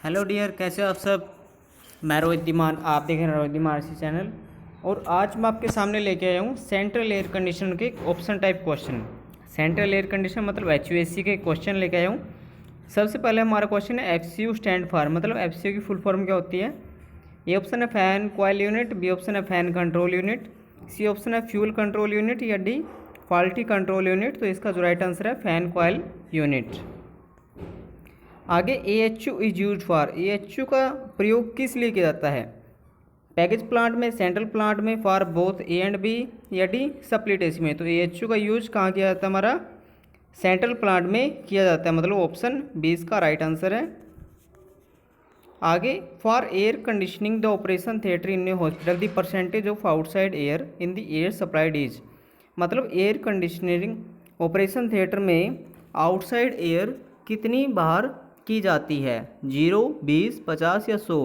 Hello dear, कैसे हो आप सब। मैं रोहित धीमान, आप देख रहे हैं रोहित धीमान इसी चैनल। और आज मैं आपके सामने लेके आया हूँ सेंट्रल एयर कंडीशन के option type question. Central air condition मतलब HVAC के क्वेश्चन लेके आया हूँ। सबसे पहले हमारा क्वेश्चन है FCU स्टैंड फॉर, मतलब FCU की फुल फॉर्म क्या होती है। ए ऑप्शन है fan coil unit, B option है fan control unit, C option है फ्यूल कंट्रोल यूनिट या डी क्वालिटी कंट्रोल यूनिट। तो इसका जो राइट आंसर है फैन कॉइल यूनिट। आगे AHU is use for, AHU का प्रयोग किस लिए किया जाता है। पैकेज प्लांट में, सेंट्रल प्लांट में, for both A and B या डी स्प्लिट एसी में। तो AHU का यूज कहाँ किया जाता है, हमारा सेंट्रल प्लांट में किया जाता है, मतलब ऑप्शन बी इसका राइट आंसर है। आगे for air conditioning the operation theatre in A hospital the percentage of outside air in the air supplied is, मतलब एयर कंडीशनिंग ऑपरेशन थिएटर में आउटसाइड एयर कितनी बार की जाती है, 0, 20, 50 या 100।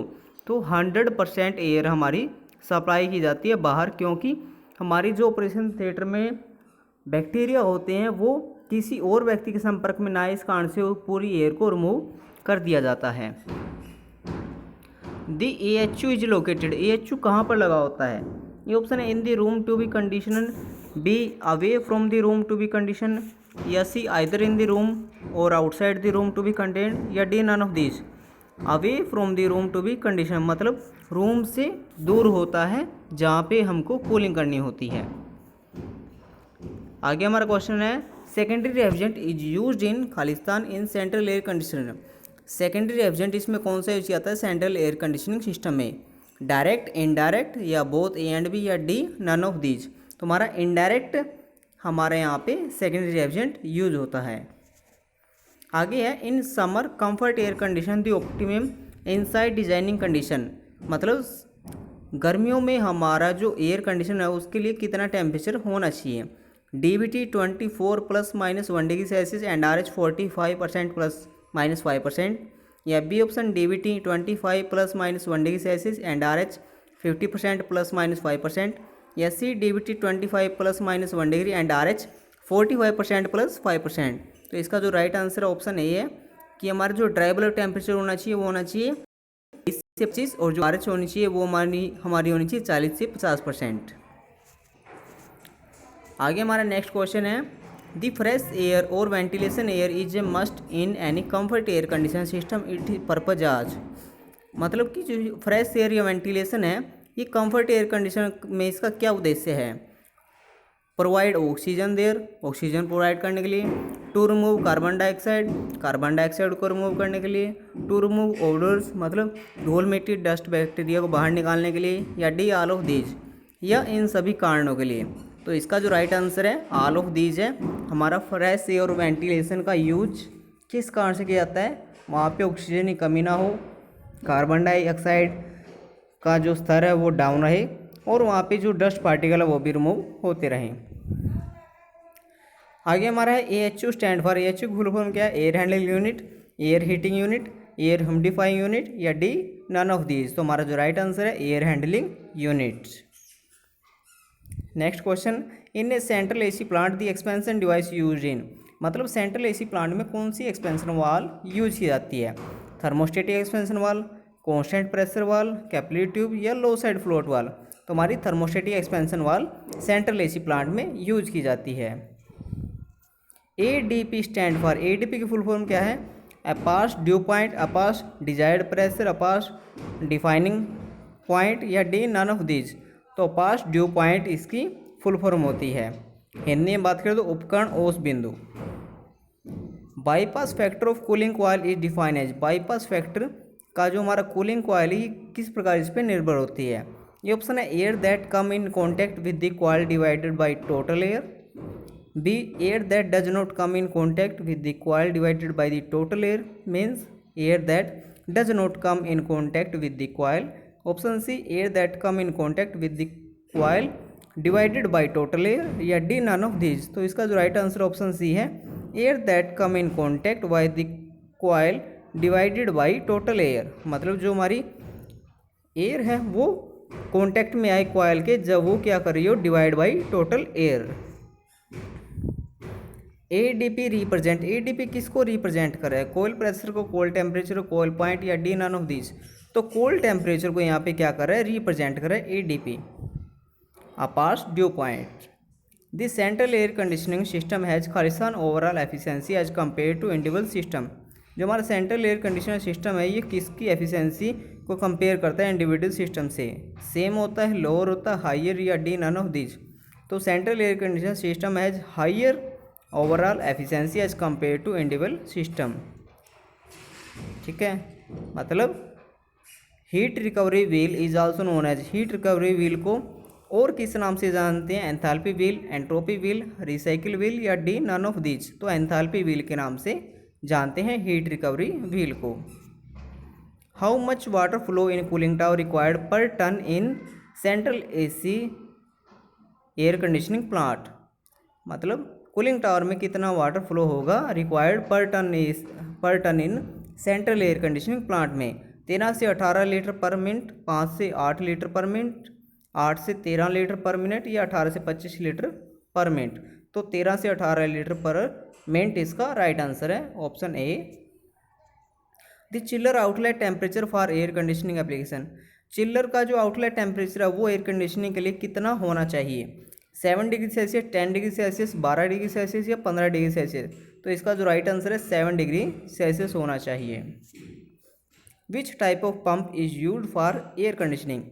तो 100% एयर हमारी सप्लाई की जाती है बाहर, क्योंकि हमारी जो ऑपरेशन थिएटर में बैक्टीरिया होते हैं वो किसी और व्यक्ति के संपर्क में ना आए, इस कारण से वो पूरी एयर को रिमूव कर दिया जाता है। The AHU is located, AHU कहाँ पर लगा होता है। ये ऑप्शन है in the room to be condition, B away from the room to be condition, या C either in the room और outside the room to be content, या D none of this. Away from the room to be condition मतलब room से दूर होता है जहाँ पे हमको कूलिंग करनी होती है। आगे हमारा क्वेश्चन है secondary refrigerant is used in Khalistan in central air conditioner. Secondary refrigerant इसमें कौन सा यूज किया जाता है सेंट्रल एयर कंडीशनिंग सिस्टम में, डायरेक्ट, इनडायरेक्ट या बोथ ए एंड बी या डी नन ऑफ दीज। तो हमारा इनडायरेक्ट हमारे यहाँ पे सेकेंडरी रेफ्रिजरेंट यूज होता है। आगे है in summer comfort air condition the optimum inside designing condition, मतलब गर्मियों में हमारा जो एयर कंडीशन है उसके लिए कितना टेम्परेचर होना चाहिए। DVT 24 ±1 degree Celsius and RH 45% ±5%, या B option DVT 25 ±1 degree Celsius and RH 50% ±5%, या C DVT 25 ±1 degree and RH 45% +5%। तो इसका जो राइट आंसर ऑप्शन ए है कि हमारा जो ड्राइबल टेम्परेचर होना चाहिए वो होना चाहिए 20 से 25, और जो RH होनी चाहिए वो हमारी होनी चाहिए 40 से 50%। आगे हमारा नेक्स्ट क्वेश्चन है द फ्रेश एयर और ventilation air is a must in any comfort air condition system it purpose आज, मतलब कि जो फ्रेश एयर या वेंटिलेशन है ये कंफर्ट एयर कंडीशन में इसका क्या उद्देश्य है। Provide oxygen there, oxygen provide करने के लिए, to remove carbon dioxide, carbon dioxide को रिमूव करने के लिए, टू रिमूव ओडर्स मतलब धूल मिट्टी डस्ट बैक्टीरिया को बाहर निकालने के लिए, या डी ऑल ऑफ दीज, या इन सभी कारणों के लिए। तो इसका जो राइट आंसर है ऑल ऑफ दीज है। हमारा फ्रेश एयर और वेंटिलेशन का यूज किस कारण से किया जाता है, वहाँ पे ऑक्सीजन की कमी ना हो, कार्बन डाइऑक्साइड का जो स्तर है वो डाउन रहे, और वहाँ पे जो डस्ट पार्टिकल है वो भी रिमूव होते रहें। आगे हमारा है AHU स्टैंड फॉर, AHU की फुल फॉर्म क्या है, air handling unit, air heating unit, air humidifying unit, या डी नन ऑफ दीज। तो हमारा जो राइट आंसर है air handling unit. Next question in A central AC plant the expansion device use in, मतलब central AC plant में कौन सी expansion valve use की जाती है। Thermostatic expansion valve, constant pressure valve, capillary tube, या low side float valve. तो हमारी thermostatic expansion valve central AC plant में यूज की जाती है। ADP स्टैंड फॉर, ADP की फुल फॉर्म क्या है, apparatus dew point, apparatus desired pressure, apparatus defining point, या डी नन ऑफ दीज। तो अपास्ट ड्यू पॉइंट इसकी फुल फॉर्म होती है। हिंदी में बात करें तो उपकरण ओस बिंदु। Bypass factor of cooling coil is define as, bypass factor का जो हमारा कूलिंग कॉइल है किस प्रकार इस पर निर्भर होती है। ये ऑप्शन है air that come in contact with the coil divided by total air, B air that does not come in contact with the coil divided by the total air means air that does not come in contact with the coil, option C air that come in contact with the coil divided by total air, या D none of this. तो इसका जो right answer option C है air that come in contact by the coil divided by total air, मतलब जो हमारी air है वो कॉन्टैक्ट में आए कॉइल के जब वो क्या कर रही हो divide by total air. ADP represent, ADP किसको रिप्रेजेंट कर रहा है? कोयल प्रेशर को, कोयल टेम्परेचर को, कोयल पॉइंट, या डी नन ऑफ दीज? तो कोयल टेम्परेचर को यहाँ पे क्या कर रहा है? रिप्रेजेंट कर रहा है ADP, apparatus dew point. The central air conditioning system has Khalistan overall efficiency as compare to individual system. जो हमारा सेंट्रल एयर कंडीशनर सिस्टम है ये किसकी एफिशिएंसी को कंपेयर करता है? इंडिविजुअल सिस्टम से। सेम होता है, लोअर होता है, हाइयर, या डी नन ऑफ दीज? तो central air conditioner system has higher overall efficiency as compare to individual system. ठीक है, मतलब heat recovery wheel is also known as, heat recovery wheel को और किस नाम से जानते हैं? Enthalpy wheel, entropy wheel, recycle wheel, या डी नन ऑफ दीज? तो एंथैल्पी व्हील के नाम से जानते हैं हीट रिकवरी व्हील को। How much water flow in cooling tower required per ton in central AC air conditioning plant? मतलब cooling tower में कितना वाटर फ्लो होगा required per ton in central air conditioning plant में? 13 से 18 litre पर minute, 5 से 8 litre पर minute, 8 से 13 लीटर पर मिनट, या 18 से 25 लीटर पर मिनट? तो 13 से 18 लीटर पर मिनट इसका राइट आंसर है, ऑप्शन ए। द चिल्लर outlet temperature for air conditioning application, चिल्लर का जो आउटलेट टेम्परेचर है वो एयर कंडीशनिंग के लिए कितना होना चाहिए? 7 degree Celsius, 10 degree Celsius, 12 degree Celsius, या 15 डिग्री सेल्सियस? तो इसका जो राइट आंसर है 7 डिग्री सेल्सियस होना चाहिए। Which type of pump is use for air conditioning,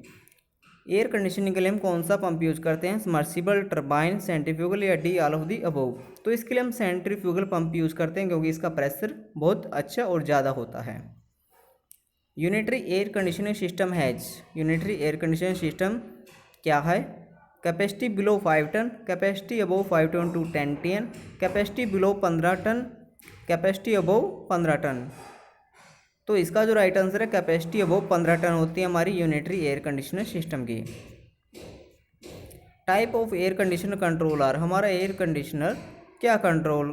air conditioning के लिए हम कौन सा पंप यूज करते हैं? सबमर्सिबल, टरबाइन, सेंट्रीफ्यूगल, या D all of the above? तो इसके लिए हम सेंट्रीफ्यूगल पंप यूज करते हैं क्योंकि इसका प्रेशर बहुत अच्छा और ज़्यादा होता है। Unitary air conditioning system has, unitary air conditioning system क्या है? Capacity below 5 ton, capacity above 5 ton to 10 ton, capacity below 15 ton, capacity above 15 ton? तो इसका जो राइट आंसर है कैपेसिटी अबव 15 टन होती है हमारी यूनिटरी एयर कंडीशनर सिस्टम की। Type of air conditioner controller, हमारा एयर कंडीशनर क्या कंट्रोल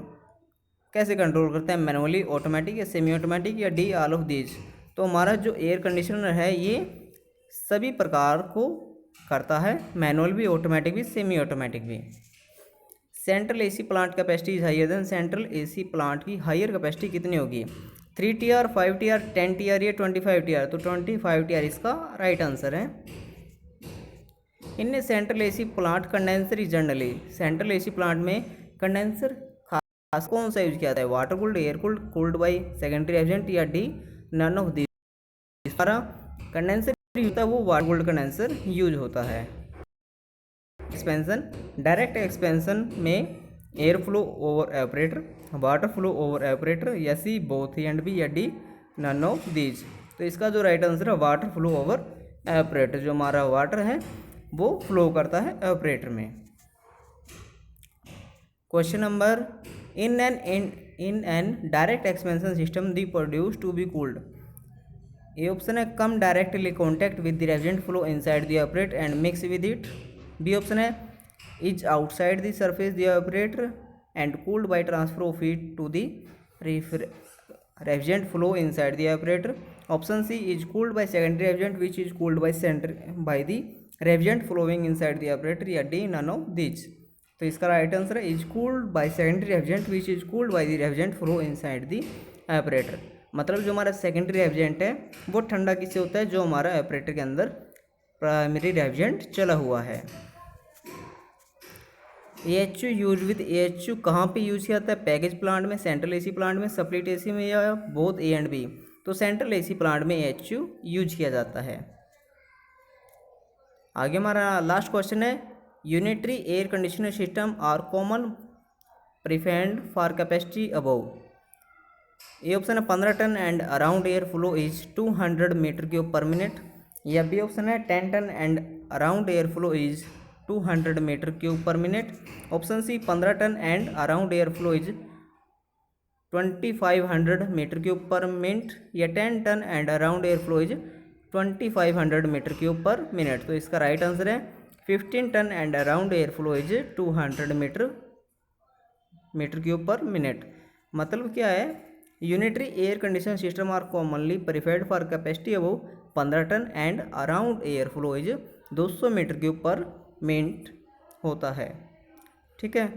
कैसे कंट्रोल करते हैं? मैनुअली, ऑटोमेटिक, या सेमी ऑटोमेटिक, या डी ऑल ऑफ दीज? तो हमारा जो एयर कंडीशनर है ये सभी प्रकार को करता है, मैनुअल भी, ऑटोमेटिक भी, सेमी ऑटोमेटिक भी। Central AC plant capacity is higher than, central AC plant की हायर कैपेसिटी कितनी होगी? 3 TR, 5 TR, 10 TR, या 25 TR? तो 25 TR इसका राइट आंसर है। In central AC plant condenser is generally, central AC plant में condenser खास कौन सा यूज किया जाता है? Water cooled, air cooled, cooled by secondary agent, या डी नन ऑफ दिस? हमारा कंडेंसर यूज होता है वो वाटर कूल्ड कंडेंसर यूज होता है। एक्सपेंशन, डायरेक्ट एक्सपेंशन में air flow over evaporator, water flow over evaporator, या सी बोथ एंड बी, या डी नन ऑफ दीज? तो इसका जो राइट आंसर है वाटर फ्लो ओवर एवरेटर, जो हमारा वाटर है वो फ्लो करता है एवरेटर में। Question number, in an direct expansion system the produce to be cooled? A option है come directly contact with the refrigerant flow inside the evaporator and mix with it. B option है is outside the surface the evaporator and cooled by transfer of heat to the refrigerant flow inside the evaporator. Option C is cooled by secondary refrigerant which is cooled by the refrigerant flowing inside the evaporator, या D none of this? तो इसका right answer है is cooled by secondary refrigerant which is cooled by the refrigerant flow inside the evaporator. मतलब जो हमारा secondary refrigerant है वो ठंडा किससे होता है? जो हमारा एवरेटर के अंदर प्राइमरी रेफ्रिजरेंट चला हुआ है। AHU यूज विद, AHU कहाँ पे यूज किया जाता है? पैकेज प्लांट में, सेंट्रल एसी प्लांट में, स्प्लिट एसी में, या बोथ ए एंड बी? तो सेंट्रल एसी प्लांट में AHU यूज किया जाता है। आगे हमारा लास्ट क्वेश्चन है, unitary air conditioner system are common preferred for capacity above? A option है 15 ton and around air flow is 200 meter cube per minute, या बी ऑप्शन है 10 ton and around air flow is 200 meter cube per minute. Option C 15 ton and around air flow is 2500 meter cube per minute, या 10 ton and around air flow is 2500 meter cube per minute? तो इसका right answer है 15 ton and around air flow is 200 meter cube per minute. मतलब क्या है? Unitary air conditioner system are commonly preferred for capacity above 15 ton and around air flow is 200 meter cube per minute होता है। ठीक है,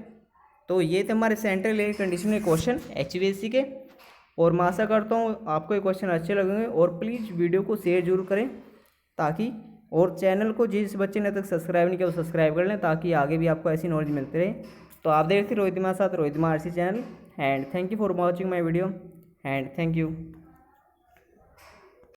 तो ये थे हमारे central air conditioning question HVAC के। और मैं आशा करता हूँ आपको ये क्वेश्चन अच्छे लगेंगे, और प्लीज़ वीडियो को शेयर जरूर करें ताकि, और चैनल को जिस बच्चे ने तक सब्सक्राइब नहीं किया वो सब्सक्राइब कर लें ताकि आगे भी आपको ऐसी नॉलेज मिलती रहे। तो आप देखते रोहित कुमार साथ Rohit Kumar RC channel, and thank you for watching my video, and thank you.